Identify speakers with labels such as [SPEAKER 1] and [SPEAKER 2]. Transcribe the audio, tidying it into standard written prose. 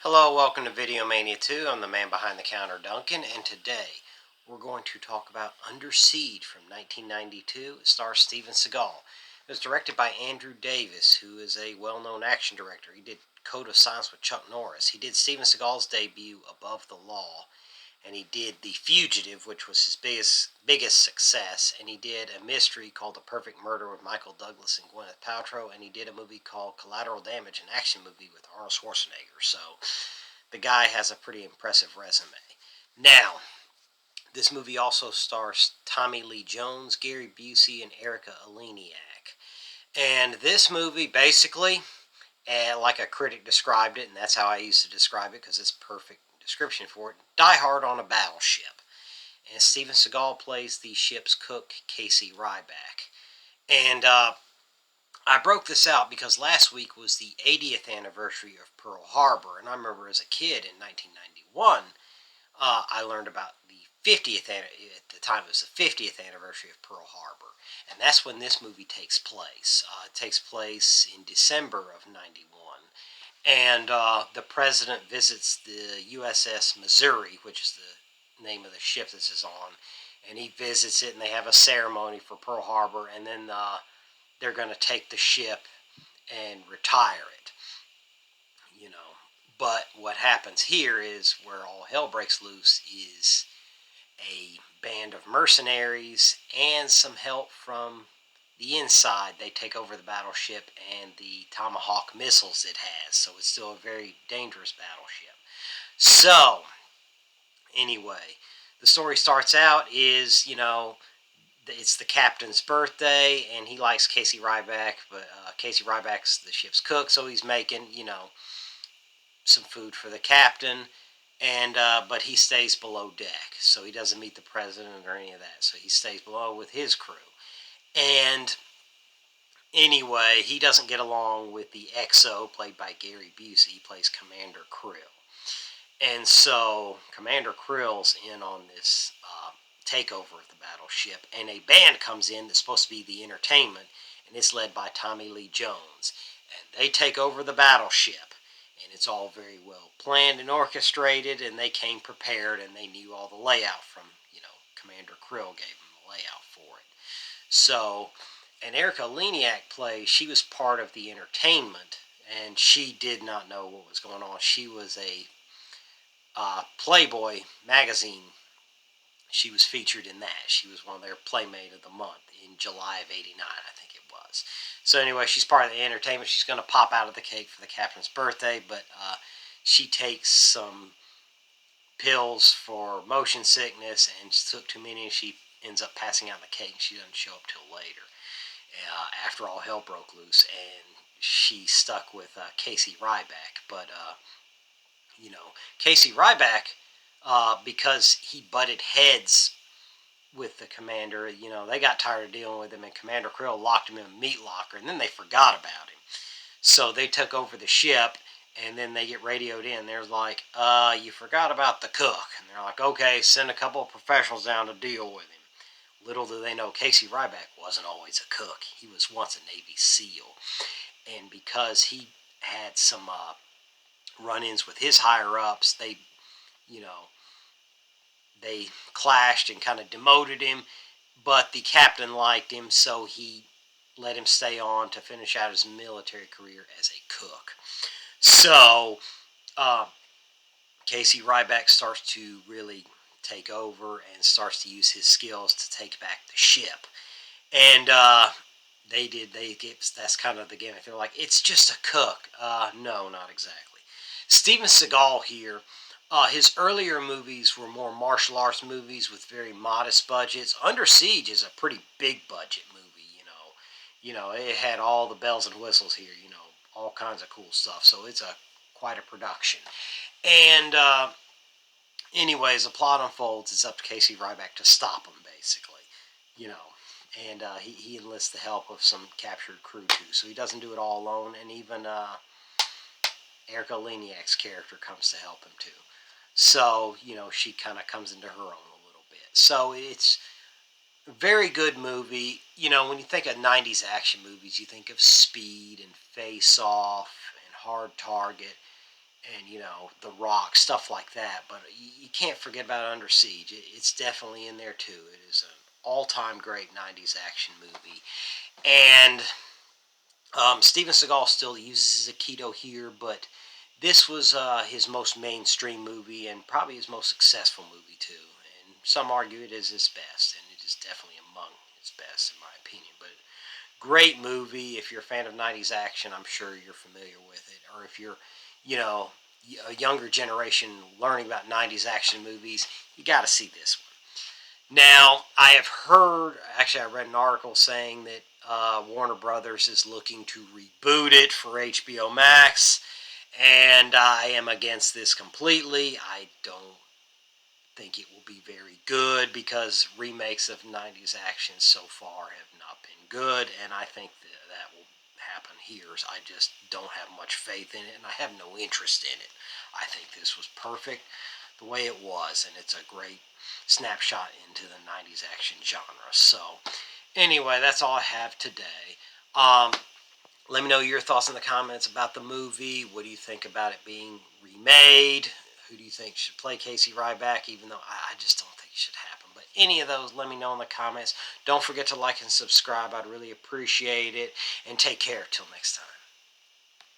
[SPEAKER 1] Hello, welcome to Video Mania 2. I'm the man behind the counter, Duncan, and today we're going to talk about Under Siege from 1992. It stars Steven Seagal. It was directed by Andrew Davis, who is a well-known action director. He did Code of Silence with Chuck Norris. He did Steven Seagal's debut, Above the Law, and he did The Fugitive, which was his biggest success, and he did a mystery called The Perfect Murder with Michael Douglas and Gwyneth Paltrow, and he did a movie called Collateral Damage, an action movie with Arnold Schwarzenegger. So the guy has a pretty impressive resume. Now, this movie also stars Tommy Lee Jones, Gary Busey, and Erika Eleniak. And this movie basically, like a critic described it, and that's how I used to describe it because it's a perfect description for it, Die Hard on a battleship. And Steven Seagal plays the ship's cook, Casey Ryback. And I broke this out because last week was the 80th anniversary of Pearl Harbor, and I remember as a kid in 1991, I learned about the 50th, at the time it was the 50th anniversary of Pearl Harbor, and that's when this movie takes place. It takes place in December of 91, and the president visits the USS Missouri, which is the name of the ship this is on, and he visits it, and they have a ceremony for Pearl Harbor, and then they're going to take the ship and retire it, you know. But what happens here is where all hell breaks loose is a band of mercenaries and some help from the inside. They take over the battleship and the Tomahawk missiles it has, so it's still a very dangerous battleship. So, anyway, the story starts out is, it's the captain's birthday, and he likes Casey Ryback, but Casey Ryback's the ship's cook, so he's making, some food for the captain, and but he stays below deck, so he doesn't meet the president or any of that. So he stays below with his crew, and anyway, he doesn't get along with the XO played by Gary Busey. He plays Commander Krill, and so Commander Krill's in on this takeover of the battleship, and a band comes in that's supposed to be the entertainment, and it's led by Tommy Lee Jones, and they take over the battleship, and it's all very well planned and orchestrated, and they came prepared, and they knew all the layout from, Commander Krill gave them the layout for it. So, and Erika Eleniak she was part of the entertainment, and she did not know what was going on. She was a Playboy magazine. She was featured in that. She was one of their Playmate of the Month in July of '89, I think it was. So anyway, she's part of the entertainment. She's going to pop out of the cake for the captain's birthday, but she takes some pills for motion sickness and took too many, and she ends up passing out in the cake, and she doesn't show up till later. After all hell broke loose, and she's stuck with Casey Ryback. But Casey Ryback, because he butted heads with the commander, they got tired of dealing with him, and Commander Krill locked him in a meat locker, and then they forgot about him. So they took over the ship, and then they get radioed in. They're like, you forgot about the cook. And they're like, okay, send a couple of professionals down to deal with him. Little do they know, Casey Ryback wasn't always a cook. He was once a Navy SEAL. And because he had some run-ins with his higher-ups, you know, they clashed and kind of demoted him, but the captain liked him, so he let him stay on to finish out his military career as a cook. So, Casey Ryback starts to really take over and starts to use his skills to take back the ship. And that's kind of the gimmick. They're like, it's just a cook. No, not exactly. Steven Seagal here, his earlier movies were more martial arts movies with very modest budgets. Under Siege is a pretty big budget movie, it had all the bells and whistles here, all kinds of cool stuff. So it's quite a production. And anyways, the plot unfolds. It's up to Casey Ryback to stop him, basically, you know. And he enlists the help of some captured crew too, so he doesn't do it all alone. And even Erika Eleniak's character comes to help him too. So she kind of comes into her own a little bit. So it's a very good movie. When you think of '90s action movies, you think of Speed and Face Off and Hard Target. and The Rock, stuff like that. But you can't forget about Under Siege. It's definitely in there too. It is an all-time great '90s action movie, and Steven Seagal still uses Aikido here, but this was his most mainstream movie and probably his most successful movie too. And some argue it is his best, and it is definitely among his best in my opinion. But great movie. If you're a fan of '90s action, I'm sure you're familiar with it. Or if you're, you know, a younger generation learning about '90s action movies, you got to see this one. Now, I have heard, actually, I read an article saying that Warner Brothers is looking to reboot it for HBO Max, and I am against this completely. I don't think it will be very good because remakes of '90s action so far have not been good, and I think that will happen here. I just don't have much faith in it, and I have no interest in it. I think this was perfect the way it was, and it's a great snapshot into the '90s action genre. So, anyway, that's all I have today. Um, Let me know your thoughts in the comments about the movie. What do you think about it being remade? Who do you think should play Casey Ryback, even though I just don't think it should happen. But any of those, let me know in the comments. Don't forget to like and subscribe. I'd really appreciate it. And take care till next time.